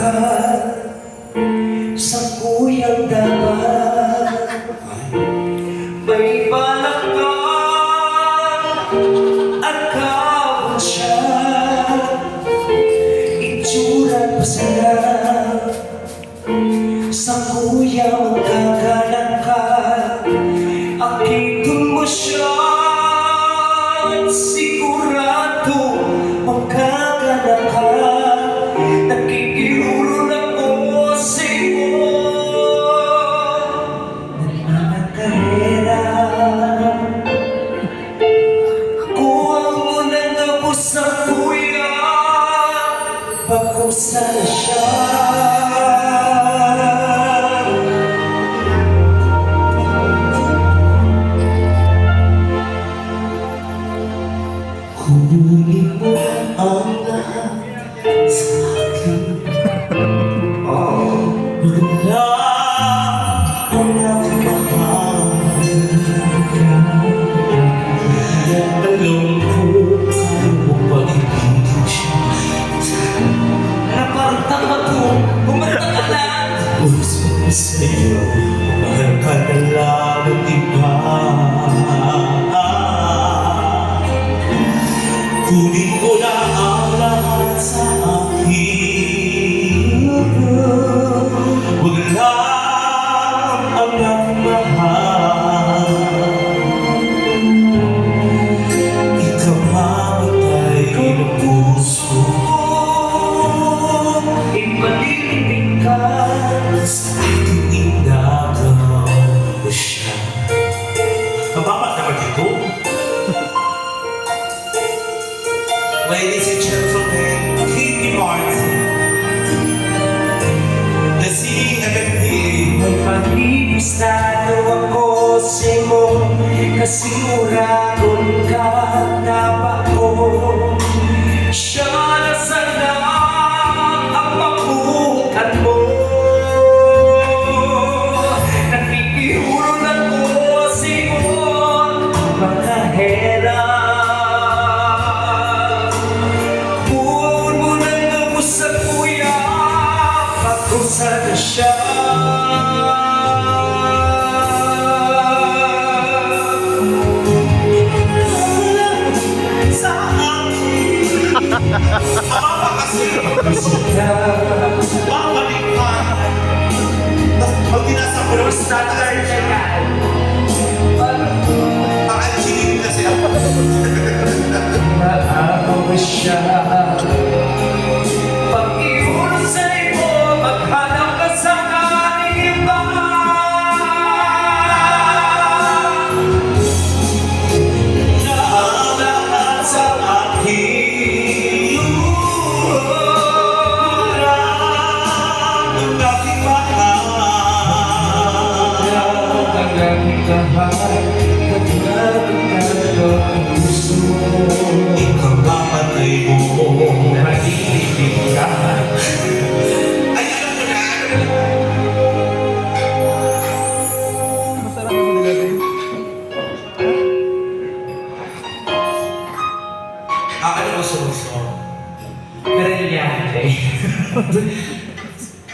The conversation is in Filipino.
ka sa kuyang dapat. May balak ka at kabot siya, itsura pa sana sa kuya magkagalang ka. Akitin mo siya at sigurado magkagalang ka. Nakikiruro na po sa'yo nagmamakarera. Kuha mo na ako sa kuya, pagkusa na siya. Kunin mo ang lahat sa akin. Wala ang aking mahal. Alam ko kaya mo pag-ibigin siya. Napartang ako, bumata ka na. Puso ko sa'yo, mahal ka na lang ng iba. Kunin mo na ang lahat sa akin. Huwag lang ang aking mahal. Ikamamatay ng puso. Ipalilig ka sa aking inagaw mo siya. Mababat naman dito. Ladies and gentlemen, Kitty Martin, the CMMP. May pag-ibistado ako sa'yo, kasi uragon ka na ba ko? Siya na sana ang mabukan mo. Nakikihuro na ko sa'yo, mga hera. Sa kuya, pagkusa na siya.